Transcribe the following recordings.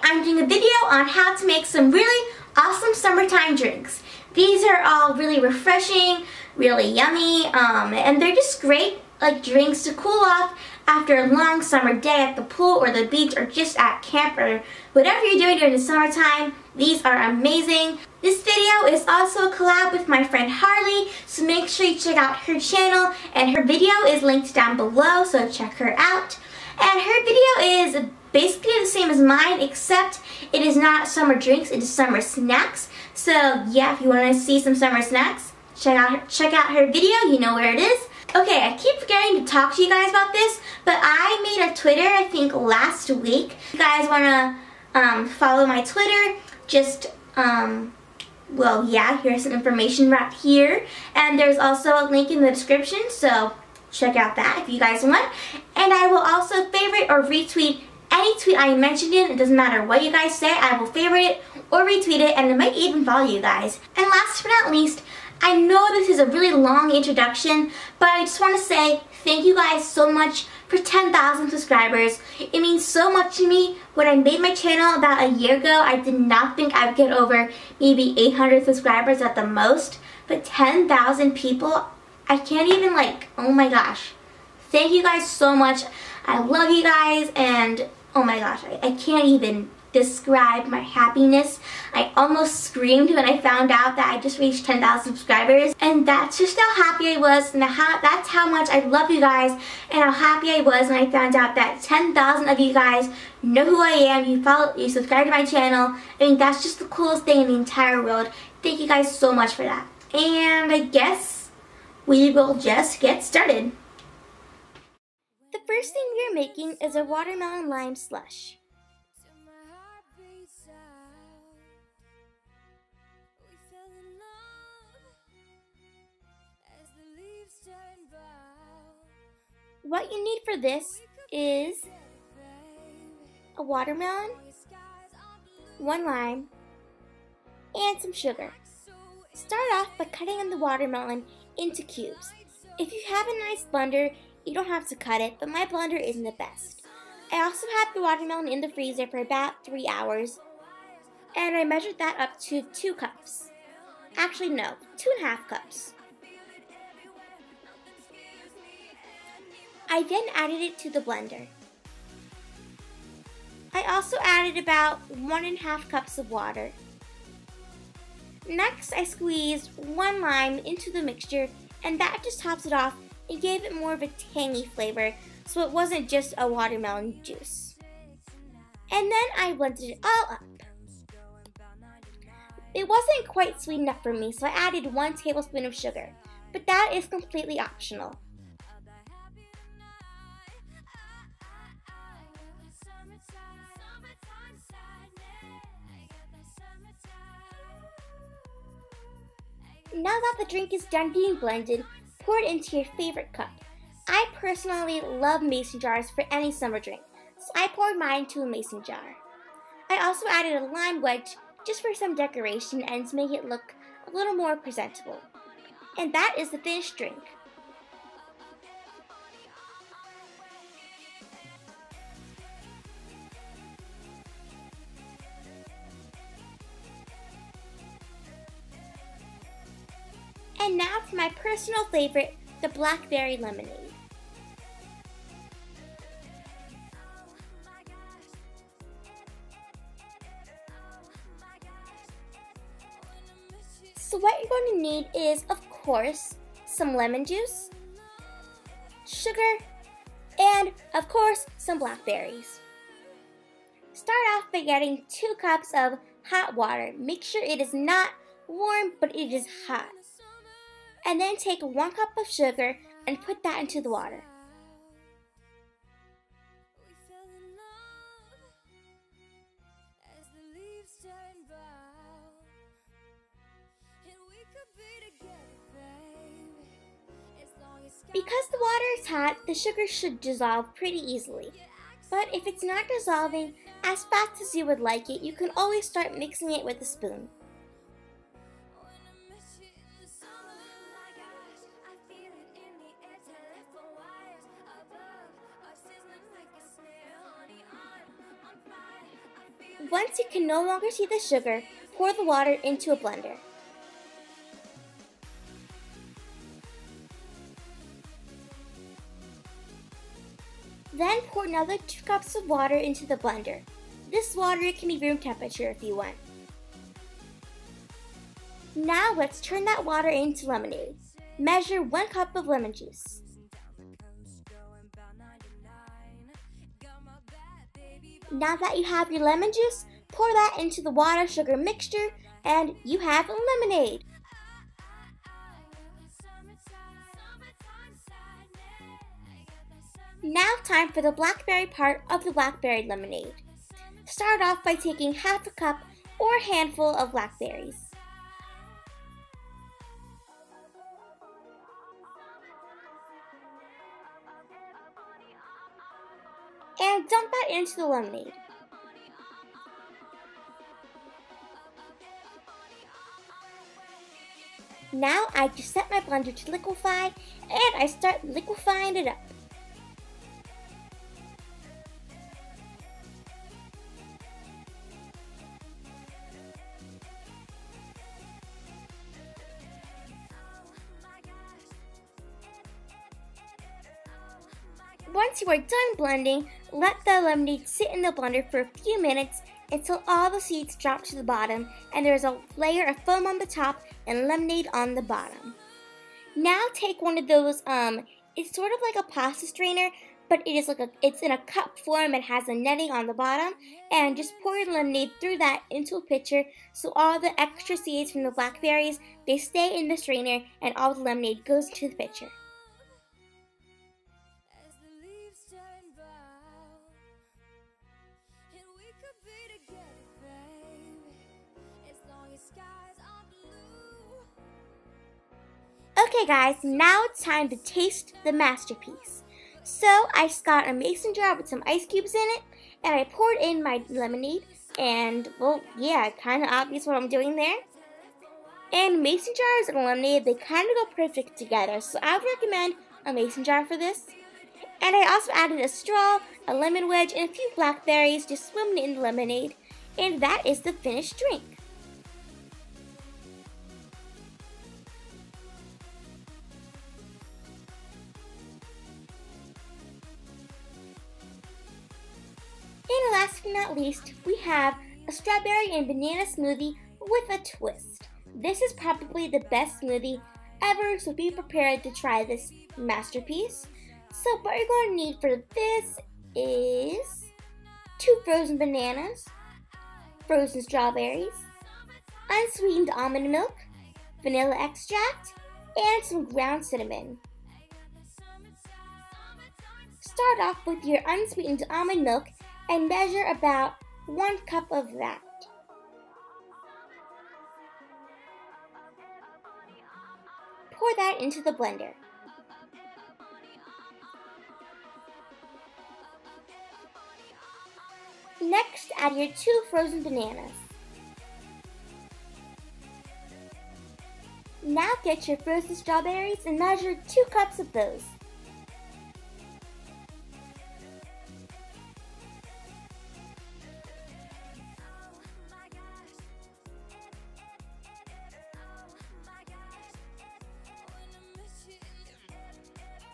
I'm doing a video on how to make some really awesome summertime drinks. These are all really refreshing, really yummy, and they're just great like drinks to cool off after a long summer day at the pool or the beach or just at camp or whatever you're doing during the summertime. These are amazing. This video is also a collab with my friend Harley, so make sure you check out her channel, and her video is linked down below, so check her out. And her video is basically the same as mine, except it is not summer drinks, it is summer snacks. So yeah, if you want to see some summer snacks, check out her video, you know where it is. Okay, I keep forgetting to talk to you guys about this, but I made a Twitter, I think last week. If you guys want to follow my Twitter, just, well, yeah, here's some information right here. And there's also a link in the description, so check out that if you guys want. And I will also favorite or retweet any tweet I mentioned in. It doesn't matter what you guys say, I will favorite it or retweet it, and I might even follow you guys. And last but not least, I know this is a really long introduction, but I just want to say thank you guys so much for 10,000 subscribers. It means so much to me. When I made my channel about a year ago, I did not think I would get over maybe 800 subscribers at the most, but 10,000 people, I can't even oh my gosh. Thank you guys so much. I love you guys, and oh my gosh, I can't even describe my happiness. I almost screamed when I found out that I just reached 10,000 subscribers, and that's just how happy I was, and that's how much I love you guys, and how happy I was when I found out that 10,000 of you guys know who I am, you subscribe to my channel. I mean, that's just the coolest thing in the entire world. Thank you guys so much for that. And I guess we will just get started. The first thing we are making is a watermelon lime slush. What you need for this is a watermelon, 1 lime, and some sugar. Start off by cutting the watermelon into cubes. If you have a nice blender, you don't have to cut it, but my blender isn't the best. I also had the watermelon in the freezer for about 3 hours, and I measured that up to 2 cups. Actually, no, 2.5 cups. I then added it to the blender. I also added about 1.5 cups of water. Next, I squeezed 1 lime into the mixture, and that just tops it off and gave it more of a tangy flavor, so it wasn't just a watermelon juice. And then I blended it all up. It wasn't quite sweet enough for me, so I added 1 tablespoon of sugar, but that is completely optional. Now that the drink is done being blended, pour it into your favorite cup. I personally love mason jars for any summer drink, so I poured mine into a mason jar. I also added a lime wedge just for some decoration and to make it look a little more presentable. And that is the finished drink. And now for my personal favorite, the Blackberry Lemonade. So what you're going to need is, of course, some lemon juice, sugar, and, of course, some blackberries. Start off by getting 2 cups of hot water. Make sure it is not warm, but it is hot. And then take 1 cup of sugar and put that into the water. Because the water is hot, the sugar should dissolve pretty easily. But if it's not dissolving as fast as you would like it, you can always start mixing it with a spoon. Once you can no longer see the sugar, pour the water into a blender. Then pour another 2 cups of water into the blender. This water can be room temperature if you want. Now let's turn that water into lemonade. Measure 1 cup of lemon juice. Now that you have your lemon juice, pour that into the water sugar mixture and you have lemonade. Now time for the blackberry part of the blackberry lemonade. Start off by taking half a cup or a handful of blackberries. And dump that into the lemonade. Now I just set my blender to liquefy and I start liquefying it up. Once you are done blending, let the lemonade sit in the blender for a few minutes until all the seeds drop to the bottom and there's a layer of foam on the top and lemonade on the bottom. Now take one of those, it's sort of like a pasta strainer, but it's in a cup form and has a netting on the bottom, and just pour your lemonade through that into a pitcher so all the extra seeds from the blackberries, they stay in the strainer and all the lemonade goes into the pitcher. Okay guys, now it's time to taste the masterpiece. So I just got a mason jar with some ice cubes in it, and I poured in my lemonade, and well, yeah, kind of obvious what I'm doing there. And mason jars and lemonade, they kind of go perfect together, so I would recommend a mason jar for this. And I also added a straw, a lemon wedge, and a few blackberries just swimming in the lemonade, and that is the finished drink. And last but not least, we have a strawberry and banana smoothie with a twist. This is probably the best smoothie ever, so be prepared to try this masterpiece. So what you're going to need for this is 2 frozen bananas, frozen strawberries, unsweetened almond milk, vanilla extract, and some ground cinnamon. Start off with your unsweetened almond milk and measure about 1 cup of that. Pour that into the blender. Next, add your 2 frozen bananas. Now get your frozen strawberries and measure 2 cups of those.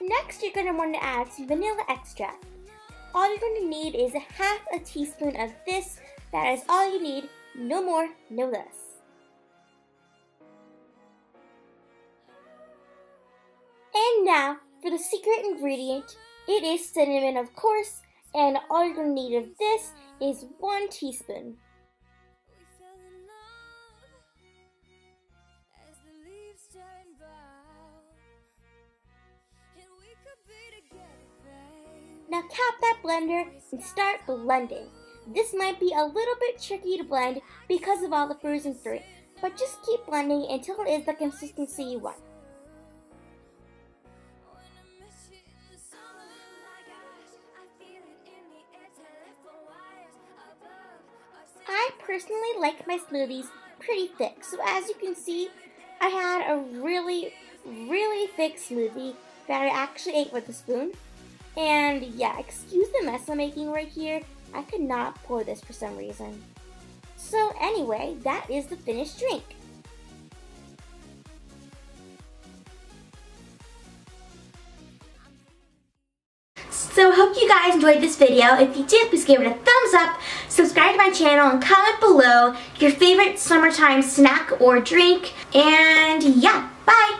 Next, you're going to want to add some vanilla extract. All you're going to need is half a teaspoon of this. That is all you need, no more, no less. And now, for the secret ingredient, it is cinnamon, of course, and all you're going to need of this is 1 teaspoon. Now cap that blender and start blending. This might be a little bit tricky to blend because of all the frozen fruit, but just keep blending until it is the consistency you want. I personally like my smoothies pretty thick, so as you can see, I had a really thick smoothie that I actually ate with a spoon. And yeah, excuse the mess I'm making right here. I could not pour this for some reason. So anyway, that is the finished drink. So I hope you guys enjoyed this video. If you did, please give it a thumbs up, subscribe to my channel, and comment below your favorite summertime snack or drink. And yeah, bye!